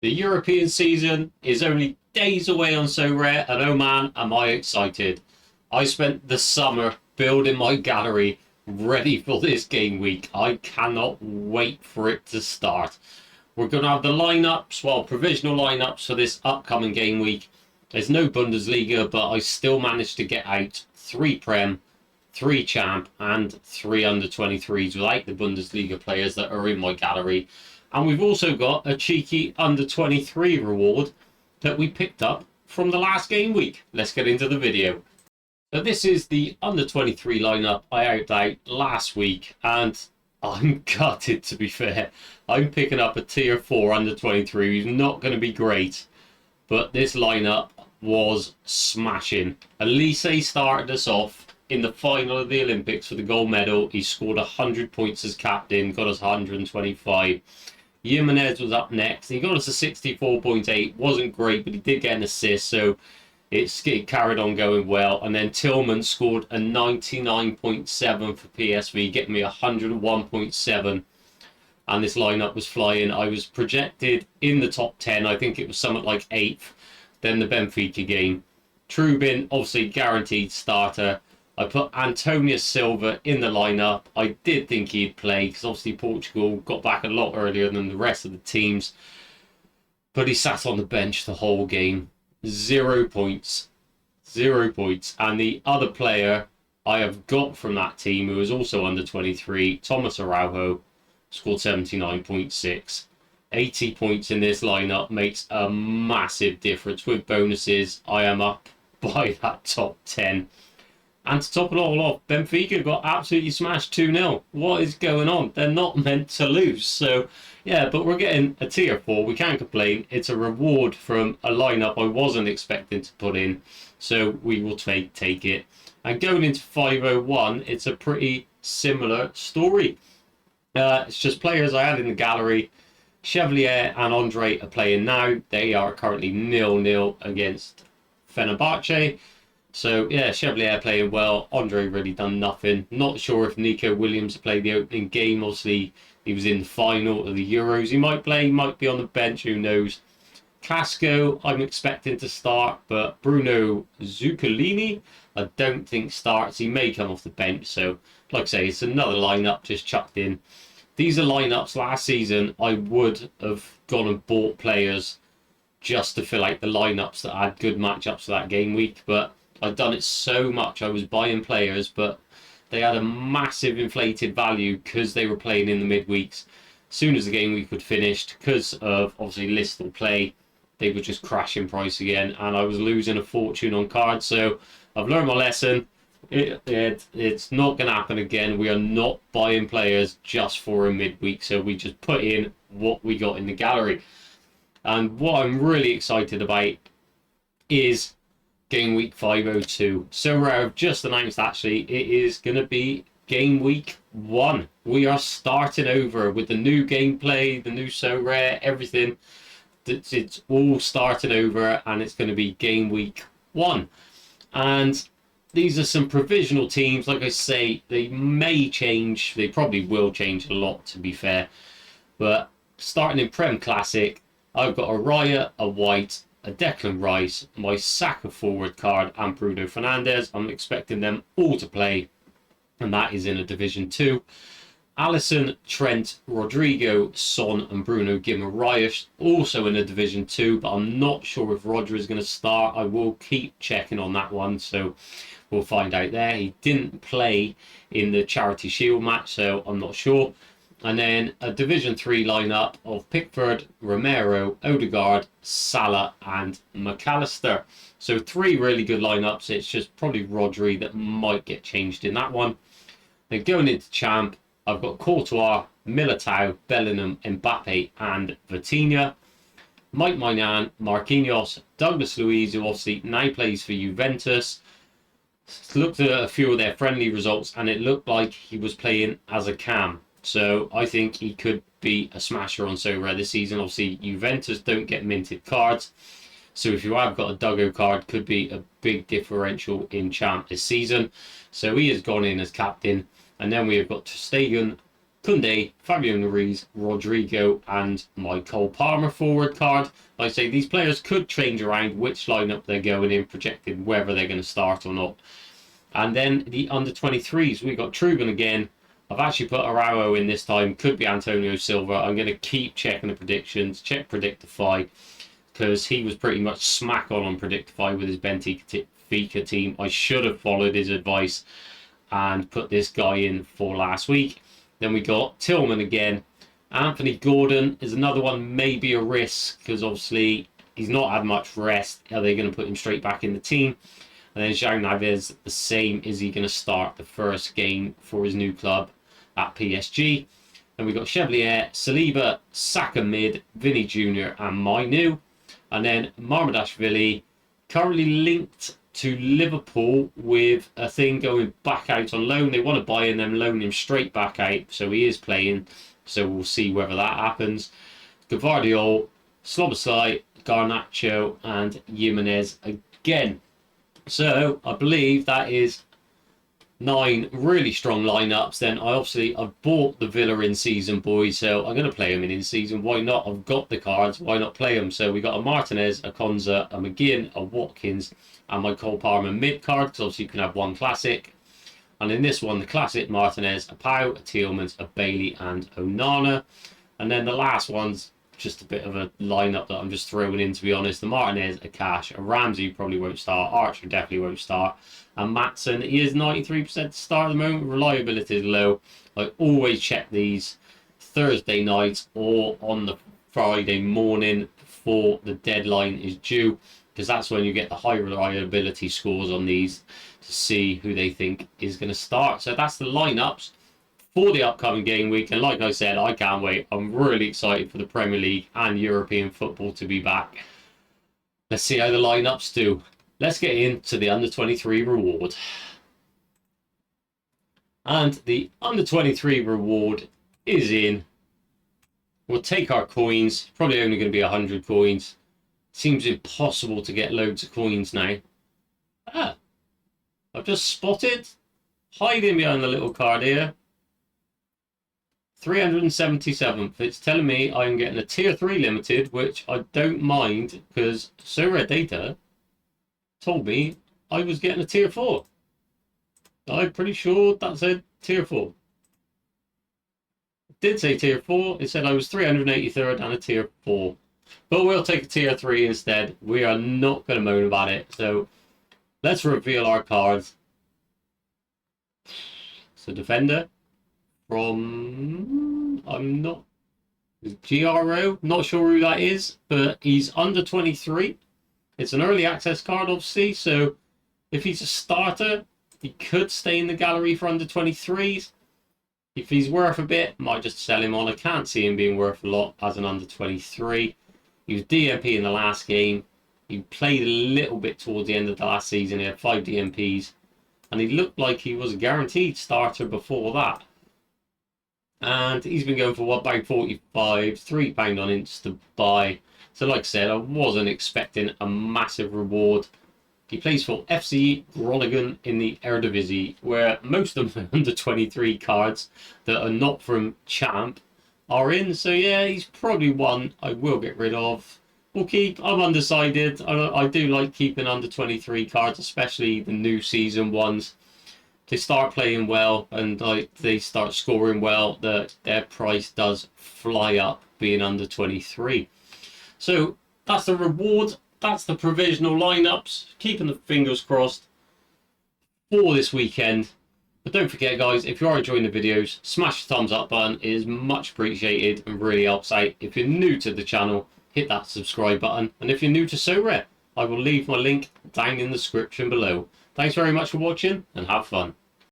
The European season is only days away on Sorare, and oh man, am I excited. I spent the summer building my gallery ready for this game week. I cannot wait for it to start. We're going to have the lineups, well, provisional lineups for this upcoming game week. There's no Bundesliga, but I still managed to get out 3 Prem, 3 Champ, and 3 under-23s without the Bundesliga players that are in my gallery. And we've also got a cheeky under-23 reward that we picked up from the last game week. Let's get into the video. So this is the under-23 lineup I out last week, and I'm gutted, to be fair. I'm picking up a tier 4 under-23 who's not going to be great, but this lineup was smashing. Elise started us off in the final of the Olympics for the gold medal. He scored 100 points as captain, got us 125. Jimenez was up next. He got us a 64.8. Wasn't great, but he did get an assist, so it carried on going well. And then Tillman scored a 99.7 for PSV, getting me 101.7. And this lineup was flying. I was projected in the top 10. I think it was something like 8th. Then the Benfica game. Trubin, obviously guaranteed starter. I put Antonio Silva in the lineup. I did think he'd play because obviously Portugal got back a lot earlier than the rest of the teams. But he sat on the bench the whole game. 0 points. 0 points. And the other player I have got from that team, who is also under 23, Thomas Araujo, scored 79.6. 80 points in this lineup makes a massive difference. With bonuses, I am up by that top 10. And to top it all off, Benfica got absolutely smashed 2-0. What is going on? They're not meant to lose. So, yeah, but we're getting a tier 4. We can't complain. It's a reward from a lineup I wasn't expecting to put in. So we will take it. And going into 501, it's a pretty similar story. It's just players I had in the gallery. Chevalier and Andre are playing now. They are currently 0-0 against Fenerbahce. So, yeah, Chevalier playing well. Andre really done nothing. Not sure if Nico Williams played the opening game. Obviously, he was in the final of the Euros. He might play, he might be on the bench, who knows. Casco, I'm expecting to start, but Bruno Zuccolini, I don't think starts. He may come off the bench. So, like I say, it's another lineup just chucked in. These are lineups last season I would have gone and bought players just to fill out the lineups that had good matchups for that game week, but I'd done it so much. I was buying players, but they had a massive inflated value because they were playing in the midweeks. As soon as the game week had finished, because of obviously list or play, they would just crash in price again, and I was losing a fortune on cards. So I've learned my lesson. It's not going to happen again. We are not buying players just for a midweek, so we just put in what we got in the gallery. And what I'm really excited about is game week 502. Sorare have just announced actually it is going to be game week 1. We are starting over with the new gameplay, the new Sorare, everything. It's all starting over, and it's going to be game week 1. And these are some provisional teams. Like I say, they may change. They probably will change a lot, to be fair. But starting in Prem Classic, I've got a Raya, a White, a Declan Rice, my Saka forward card, and Bruno Fernandes. I'm expecting them all to play, and that is in a Division 2. Alisson, Trent, Rodrigo, Son, and Bruno Guimaraes also in a Division 2, but I'm not sure if Roger is going to start. I will keep checking on that one, so we'll find out there. He didn't play in the Charity Shield match, so I'm not sure. And then a Division 3 lineup of Pickford, Romero, Odegaard, Salah, and McAllister. So 3 really good lineups. It's just probably Rodri that might get changed in that one. Then going into Champ, I've got Courtois, Militao, Bellingham, Mbappe, and Vitinha. Mike Maignan, Marquinhos, Douglas Luiz, who obviously now plays for Juventus. Looked at a few of their friendly results, and it looked like he was playing as a cam. So I think he could be a smasher on Sorare this season. Obviously, Juventus don't get minted cards. So if you have got a Duggo card, could be a big differential in Champ this season. So he has gone in as captain. And then we have got Ter Stegen, Koundé, Fabio Ruiz, Rodrigo, and my Cole Palmer forward card. Like I say, these players could change around which lineup they're going in, projected whether they're going to start or not. And then the under-23s, we got Truben again. I've actually put Araujo in this time. Could be Antonio Silva. I'm going to keep checking the predictions, check Predictify, because he was pretty much smack on Predictify with his Benfica team. I should have followed his advice and put this guy in for last week. Then we got Tillman again. Anthony Gordon is another one, maybe a risk, because obviously he's not had much rest. Are they going to put him straight back in the team? And then João Neves, the same. Is he going to start the first game for his new club at PSG? And we got Chevalier, Saliba, Saka mid, Vinny Jr. and Mainu. And then Marmadashvili, currently linked to Liverpool with a thing going back out on loan. They want to buy him, then loan him straight back out. So he is playing. So we'll see whether that happens. Gavardiol, Slobosai, Garnacho and Jimenez again. So I believe that is 9 really strong lineups. Then I've bought the Villa in season, boys, so I'm going to play them in season. Why not? I've got the cards. Why not play them? So we got a Martinez, a Konza, a McGinn, a Watkins, and my Cole Palmer mid card, because obviously you can have one classic. And in this one, the classic Martinez, a Pau, a Tielemans, a Bailey, and Onana. And then the last one's just a bit of a lineup that I'm just throwing in, to be honest. The Martinez, a Cash, a Ramsey probably won't start, Archer definitely won't start, and Maatsen, he is 93% to start at the moment. Reliability is low. I always check these Thursday nights or on the Friday morning before the deadline is due, because that's when you get the high reliability scores on these to see who they think is going to start. So that's the lineups for the upcoming game week. And like I said, I can't wait. I'm really excited for the Premier League and European football to be back. Let's see how the lineups do. Let's get into the under-23 reward. And the under-23 reward is in. We'll take our coins. Probably only going to be 100 coins. Seems impossible to get loads of coins now. Ah, I've just spotted, hiding behind the little card here, 377th. It's telling me I'm getting a tier 3 limited, which I don't mind, because Sorare Data told me I was getting a tier 4. I'm pretty sure that said tier 4. It did say tier 4. It said I was 383rd and a tier 4. But we'll take a tier 3 instead. We are not going to moan about it. So let's reveal our cards. So defender from, I'm not, GRO, not sure who that is, but he's under 23. It's an early access card, obviously, so if he's a starter, he could stay in the gallery for under 23s. If he's worth a bit, might just sell him on. I can't see him being worth a lot as an under 23. He was DMP in the last game. He played a little bit towards the end of the last season. He had 5 DMPs. And he looked like he was a guaranteed starter before that. And he's been going for £1.45, £3 on Insta buy. So like I said, I wasn't expecting a massive reward. He plays for FC Groningen in the Eredivisie, where most of the under 23 cards that are not from Champ are in. So yeah, he's probably one I will get rid of. We'll keep. I'm undecided. I do like keeping under 23 cards, especially the new season ones. They start playing well and they start scoring well, their price does fly up being under 23. So that's the reward. That's the provisional lineups. Keeping the fingers crossed for this weekend. But don't forget, guys, if you are enjoying the videos, smash the thumbs up button. It is much appreciated and really helps out. If you're new to the channel, hit that subscribe button. And if you're new to Sorare, I will leave my link down in the description below. Thanks very much for watching and have fun.